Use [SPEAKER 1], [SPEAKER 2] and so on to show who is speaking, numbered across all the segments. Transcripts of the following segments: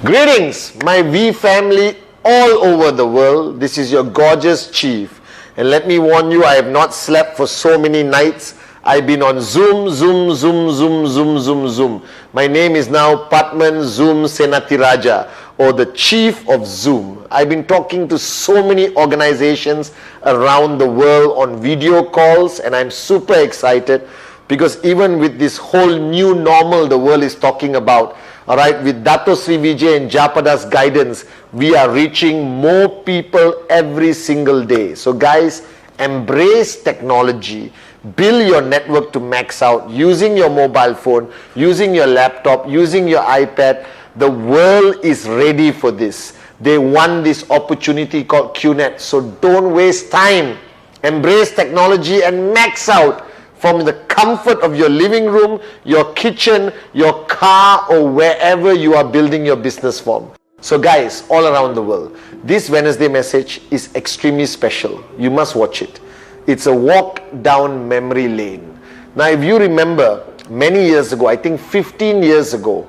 [SPEAKER 1] Greetings, my V family all over the world. This is your gorgeous chief. And let me warn you, I have not slept for so many nights. I've been on Zoom. My name is now Pathman Zoom Senathirajah, or the chief of Zoom. I've been talking to so many organizations around the world on video calls, and I'm super excited because even with this whole new normal the world is talking about, all right, with Dato Sri Vijay and Japada's guidance, we are reaching more people every single day. So guys, embrace technology. Build your network to max out using your mobile phone, using your laptop, using your iPad. The world is ready for this. They want this opportunity called QNET. So don't waste time. Embrace technology and max out from the comfort of your living room, your kitchen, your car, or wherever you are building your business from. So guys, all around the world, this Wednesday message is extremely special. You must watch it. It's a walk down memory lane. Now, if you remember, many years ago, I think 15 years ago,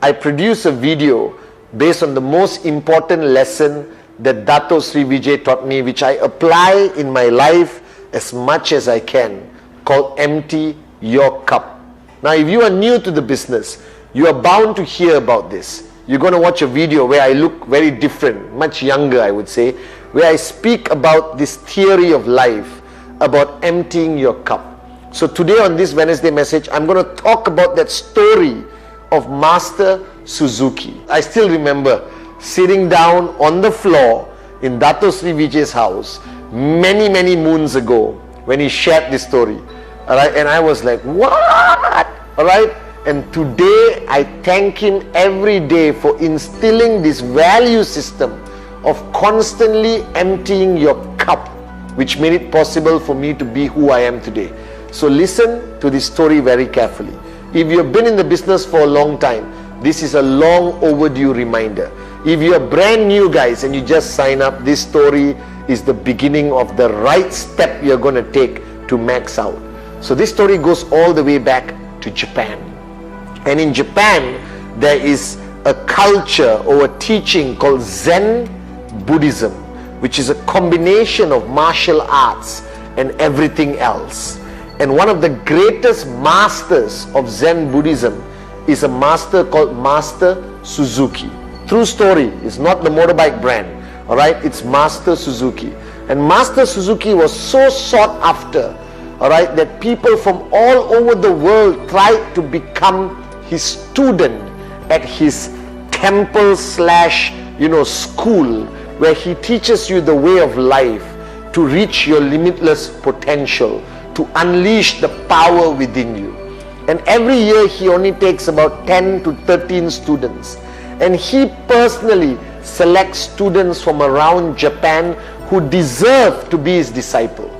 [SPEAKER 1] I produced a video based on the most important lesson that Dato Sri Vijay taught me, which I apply in my life as much as I can, called Empty Your Cup. Now, if you are new to the business, you are bound to hear about this. You're going to watch a video where I look very different, much younger, I would say, where I speak about this theory of life, about emptying your cup. So today on this Wednesday message, I'm going to talk about that story of Master Suzuki. I still remember sitting down on the floor in Dato Sri Vijay's house many moons ago when he shared this story. All right, and I was like, what? All right, and today I thank him every day for instilling this value system of constantly emptying your cup, which made it possible for me to be who I am today. So listen to this story very carefully. If you've been in the business for a long time, this is a long overdue reminder. If you're brand new, guys, and you just sign up, this story is the beginning of the right step you're going to take to max out. So this story goes all the way back to Japan. And in Japan, there is a culture or a teaching called Zen Buddhism, which is a combination of martial arts and everything else. And one of the greatest masters of Zen Buddhism is a master called Master Suzuki. True story, it's not the motorbike brand, all right, it's Master Suzuki. And Master Suzuki was so sought after, all right, that people from all over the world tried to become his student at his temple slash, school, where he teaches you the way of life to reach your limitless potential, to unleash the power within you. And every year he only takes about 10 to 13 students. And he personally selects students from around Japan who deserve to be his disciple.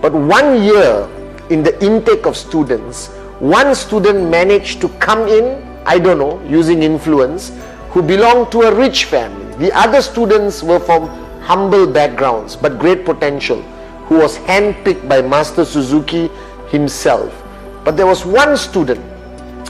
[SPEAKER 1] But one year in the intake of students, one student managed to come in, I don't know, using influence, who belonged to a rich family. The other students were from humble backgrounds but great potential, who was handpicked by Master Suzuki himself. But there was one student,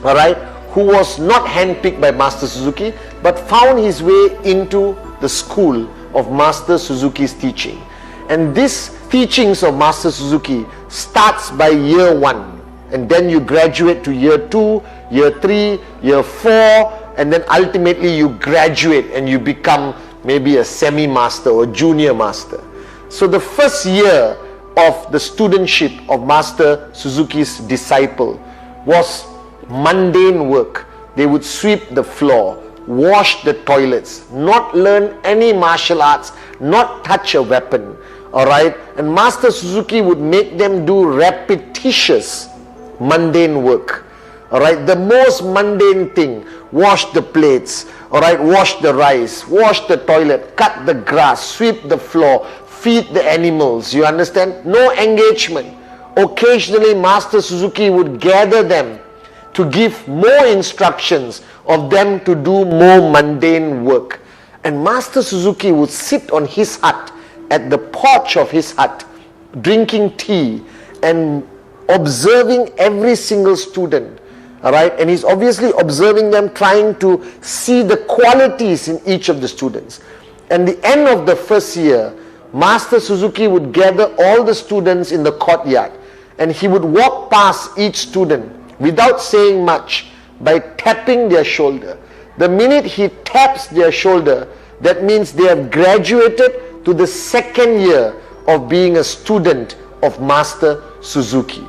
[SPEAKER 1] all right, who was not handpicked by Master Suzuki but found his way into the school of Master Suzuki's teaching. And this teachings of Master Suzuki starts by year 1, and then you graduate to year 2, year 3, year 4, and then ultimately you graduate and you become maybe a semi-master or junior master. So the first year of the studentship of Master Suzuki's disciple was mundane work. They would sweep the floor, wash the toilets, not learn any martial arts, not touch a weapon, all right? And Master Suzuki would make them do repetitious mundane work, all right? The most mundane thing: wash the plates, all right, wash the rice, wash the toilet, cut the grass, sweep the floor, feed the animals. You understand? No engagement. Occasionally Master Suzuki would gather them to give more instructions of them to do more mundane work. And Master Suzuki would sit on his hut, at the porch of his hut, drinking tea and observing every single student. Alright, and he's obviously observing them, trying to see the qualities in each of the students. And the end of the first year, Master Suzuki would gather all the students in the courtyard, and he would walk past each student without saying much by tapping their shoulder. The minute he taps their shoulder, that means they have graduated to the second year of being a student of Master Suzuki.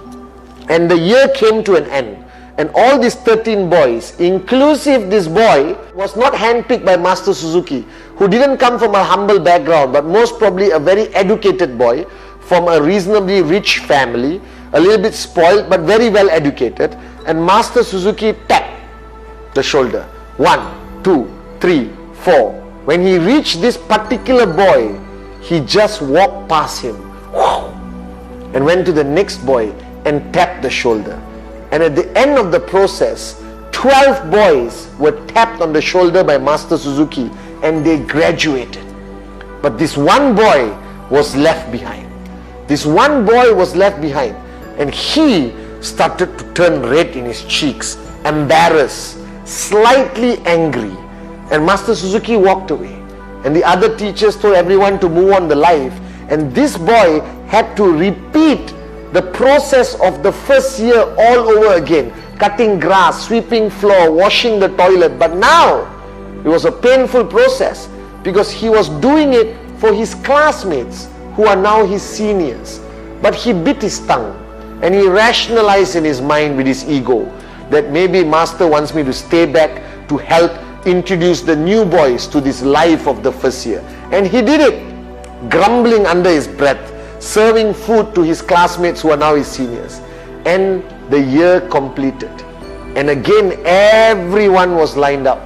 [SPEAKER 1] And the year came to an end. And all these 13 boys, inclusive this boy, was not handpicked by Master Suzuki, who didn't come from a humble background, but most probably a very educated boy from a reasonably rich family, a little bit spoiled, but very well educated. And Master Suzuki tapped the shoulder. 1, 2, 3, 4. When he reached this particular boy, he just walked past him and went to the next boy and tapped the shoulder. And at the end of the process, 12 boys were tapped on the shoulder by Master Suzuki, and they graduated. But this one boy was left behind. This one boy was left behind, and he started to turn red in his cheeks, embarrassed, slightly angry. And Master Suzuki walked away, and the other teachers told everyone to move on the life. And this boy had to repeat the process of the first year all over again, cutting grass, sweeping floor, washing the toilet. But now it was a painful process, because he was doing it for his classmates who are now his seniors. But he bit his tongue, and he rationalized in his mind with his ego that maybe Master wants me to stay back to help introduce the new boys to this life of the first year. And he did it, grumbling under his breath, serving food to his classmates who are now his seniors. And the year completed, and again everyone was lined up,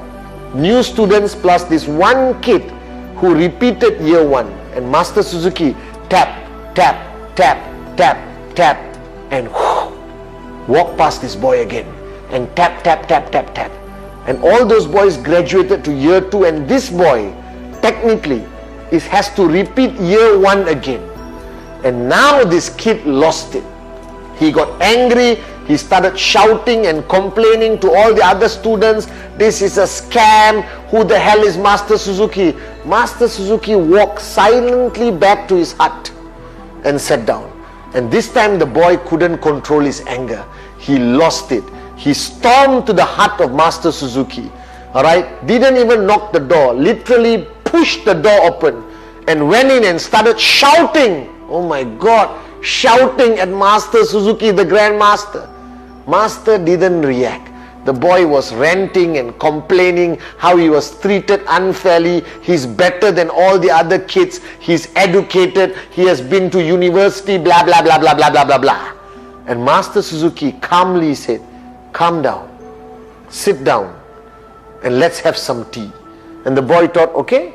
[SPEAKER 1] new students plus this one kid who repeated year one. And Master Suzuki tap, tap, tap, tap, tap, and walked past this boy again and tap, tap, tap, tap, tap. And all those boys graduated to year 2, and this boy technically has to repeat year 1 again. And now this kid lost it. He got angry. He started shouting and complaining to all the other students. This is a scam. Who the hell is Master Suzuki? Master Suzuki walked silently back to his hut and sat down. And this time the boy couldn't control his anger. He lost it. He stormed to the hut of Master Suzuki. Alright? Didn't even knock the door. Literally pushed the door open and went in and started shouting. Oh my God, shouting at Master Suzuki, the Grandmaster. Master didn't react. The boy was ranting and complaining how he was treated unfairly. He's better than all the other kids. He's educated. He has been to university, blah, blah, blah, blah, blah, blah, blah, blah. And Master Suzuki calmly said, calm down, sit down, and let's have some tea. And the boy thought, okay,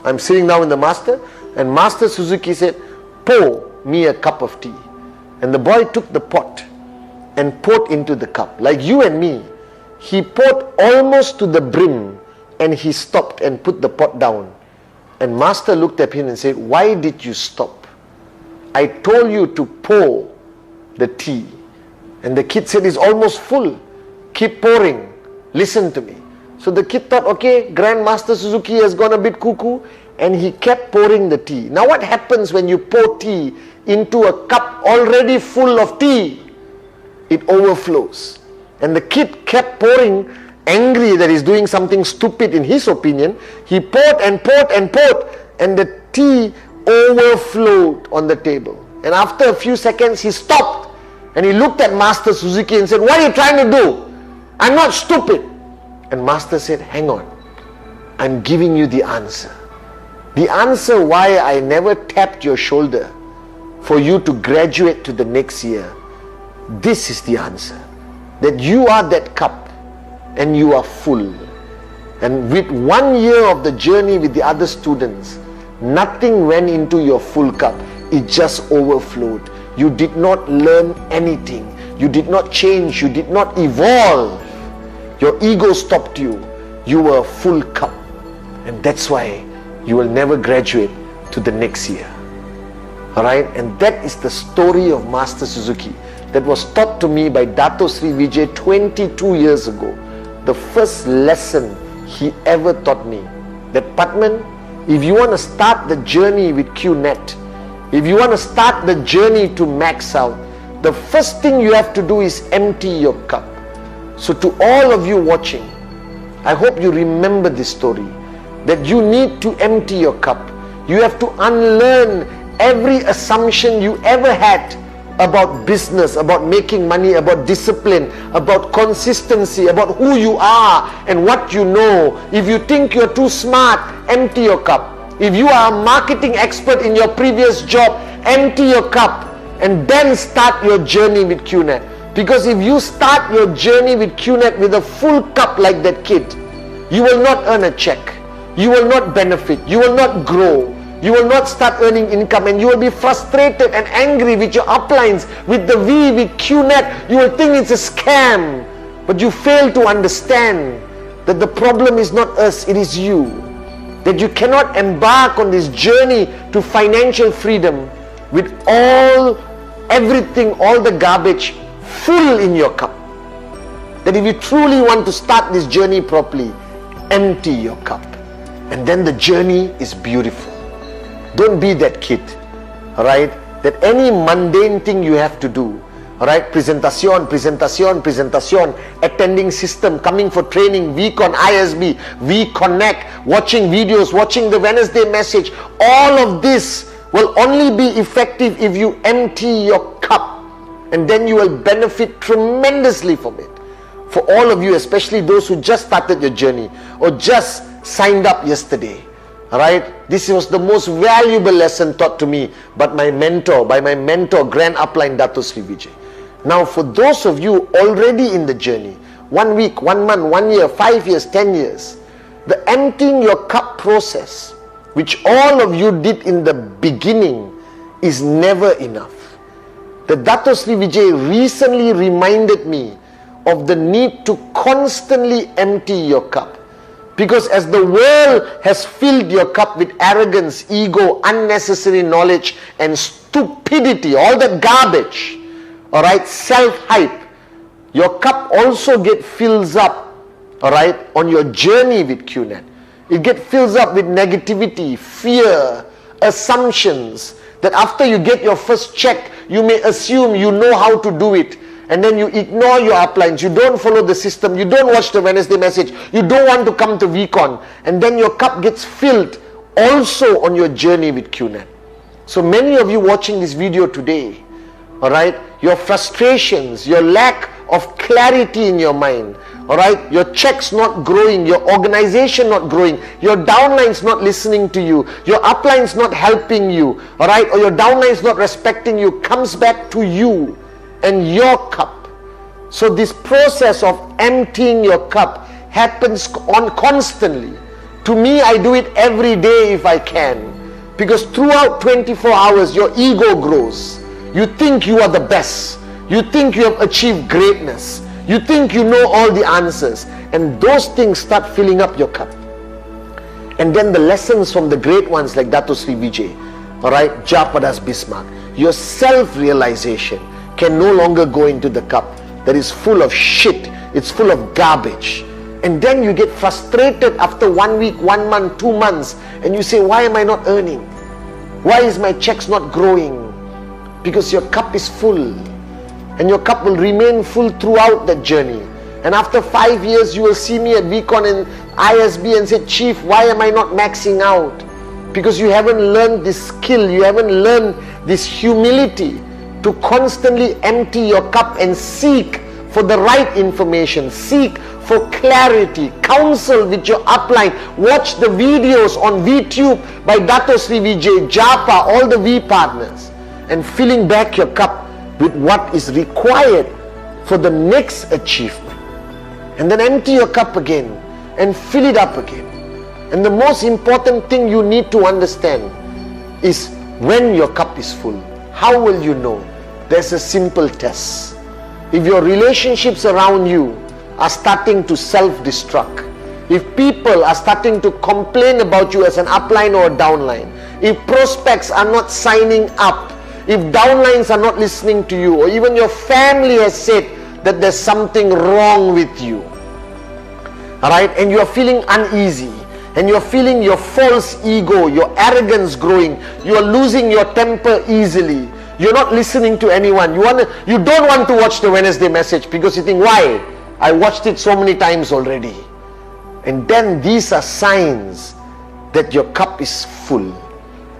[SPEAKER 1] I'm sitting down with the master. And Master Suzuki said, pour me a cup of tea. And the boy took the pot and poured into the cup. Like you and me, he poured almost to the brim, and he stopped and put the pot down. And Master looked at him and said, why did you stop? I told you to pour the tea. And the kid said, it's almost full. Keep pouring. Listen to me. So the kid thought, okay, Grandmaster Suzuki has gone a bit cuckoo. And he kept pouring the tea. Now what happens when you pour tea into a cup already full of tea? It overflows. And the kid kept pouring, angry that he's doing something stupid in his opinion. He poured and poured and poured, and the tea overflowed on the table. And after a few seconds, he stopped and he looked at Master Suzuki and said, what are you trying to do? I'm not stupid. And Master said, hang on, I'm giving you the answer. The answer why I never tapped your shoulder for you to graduate to the next year. This is the answer. That you are that cup and you are full. And with 1 year of the journey with the other students, nothing went into your full cup. It just overflowed. You did not learn anything. You did not change. You did not evolve. Your ego stopped you. You were a full cup. And that's why you will never graduate to the next year. Alright, and that is the story of Master Suzuki that was taught to me by Dato Sri Vijay 22 years ago. The first lesson he ever taught me, that Pathman, if you want to start the journey with QNET, if you want to start the journey to max out, the first thing you have to do is empty your cup. So to all of you watching, I hope you remember this story, that you need to empty your cup. You have to unlearn every assumption you ever had about business, about making money, about discipline, about consistency, about who you are and what you know. If you think you're too smart, empty your cup. If you are a marketing expert in your previous job, empty your cup and then start your journey with QNET. Because if you start your journey with QNET with a full cup like that kid, you will not earn a check. You will not benefit. You will not grow. You will not start earning income, and you will be frustrated and angry with your uplines, with the V, with QNET. You will think it's a scam. But you fail to understand that the problem is not us, it is you. That you cannot embark on this journey to financial freedom with everything, all the garbage full in your cup. That if you truly want to start this journey properly, empty your cup. And then the journey is beautiful. Don't be that kid, alright, that any mundane thing you have to do, alright, presentation, attending system, coming for training, week on ISB, we connect, watching videos, watching the Wednesday message, all of this will only be effective if you empty your cup, and then you will benefit tremendously from it. For all of you, especially those who just started your journey or just signed up yesterday, alright, this was the most valuable lesson taught to me by my mentor, Grand Upline Dato Sri Vijay. Now for those of you already in the journey, 1 week, 1 month, 1 year, 5 years, 10 years, the emptying your cup process, which all of you did in the beginning, is never enough. The Dato Sri Vijay recently reminded me of the need to constantly empty your cup. Because as the world has filled your cup with arrogance, ego, unnecessary knowledge and stupidity, all that garbage, alright, self-hype, your cup also fills up, alright, on your journey with QNET. It fills up with negativity, fear, assumptions, that after you get your first check, you may assume you know how to do it. And then you ignore your uplines, you don't follow the system, you don't watch the Wednesday message, you don't want to come to VCon, and then your cup gets filled also on your journey with QNET. So many of you watching this video today, alright, your frustrations, your lack of clarity in your mind, alright, your checks not growing, your organization not growing, your downlines not listening to you, your uplines not helping you, alright, or your downlines not respecting you, comes back to you and your cup. So this process of emptying your cup happens constantly. To me, I do it every day if I can, because throughout 24 hours your ego grows. You think you are the best, you think you have achieved greatness, you think you know all the answers, and those things start filling up your cup. And then the lessons from the great ones like Dato Sri Vijay, alright, Japadas Bismarck, your self-realization can no longer go into the cup that is full of shit, it's full of garbage. And then you get frustrated after 1 week, 1 month, 2 months, and you say, why am I not earning? Why is my checks not growing? Because your cup is full, and your cup will remain full throughout that journey. And after 5 years, you will see me at VCon and ISB and say, Chief, why am I not maxing out? Because you haven't learned this skill, you haven't learned this humility to constantly empty your cup and seek for the right information, seek for clarity, counsel with your upline, watch the videos on VTube by Dato Sri Vijay, Japa, all the V partners, and filling back your cup with what is required for the next achievement. And then empty your cup again and fill it up again. And the most important thing you need to understand is when your cup is full. How will you know? There's a simple test. If your relationships around you are starting to self-destruct, if people are starting to complain about you as an upline or a downline, if prospects are not signing up, if downlines are not listening to you, or even your family has said that there's something wrong with you, all right, and you are feeling uneasy, and you're feeling your false ego, your arrogance growing, you're losing your temper easily, you're not listening to anyone, you don't want to watch the Wednesday message because you think, why? I watched it so many times already. And then these are signs that your cup is full.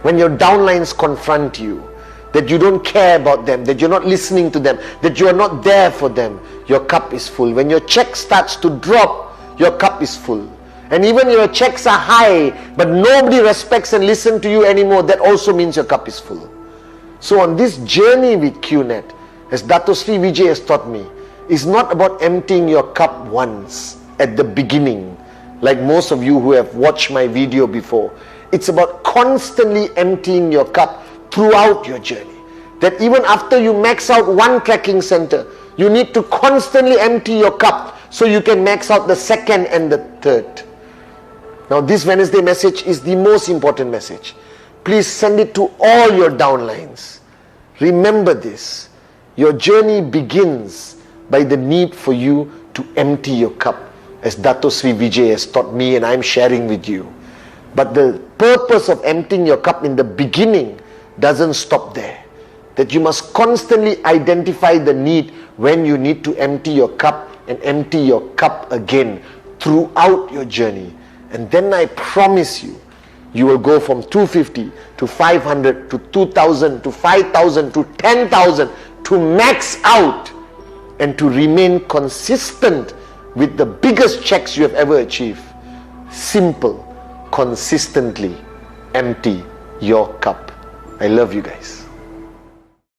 [SPEAKER 1] When your downlines confront you, that you don't care about them, that you're not listening to them, that you are not there for them, your cup is full. When your check starts to drop, your cup is full. And even your checks are high, but nobody respects and listens to you anymore, that also means your cup is full. So on this journey with QNET, as Dato Sri Vijay has taught me, is not about emptying your cup once at the beginning, like most of you who have watched my video before. It's about constantly emptying your cup throughout your journey. That even after you max out one tracking center, you need to constantly empty your cup so you can max out the second and the third. Now this Wednesday message is the most important message. Please send it to all your downlines. Remember this. Your journey begins by the need for you to empty your cup, as Dato Sri Vijay has taught me and I'm sharing with you. But the purpose of emptying your cup in the beginning doesn't stop there. That you must constantly identify the need when you need to empty your cup and empty your cup again throughout your journey. And then I promise you, you will go from 250 to 500 to 2000 to 5000 to 10,000 to max out and to remain consistent with the biggest checks you have ever achieved. Simple, consistently empty your cup. I love you guys.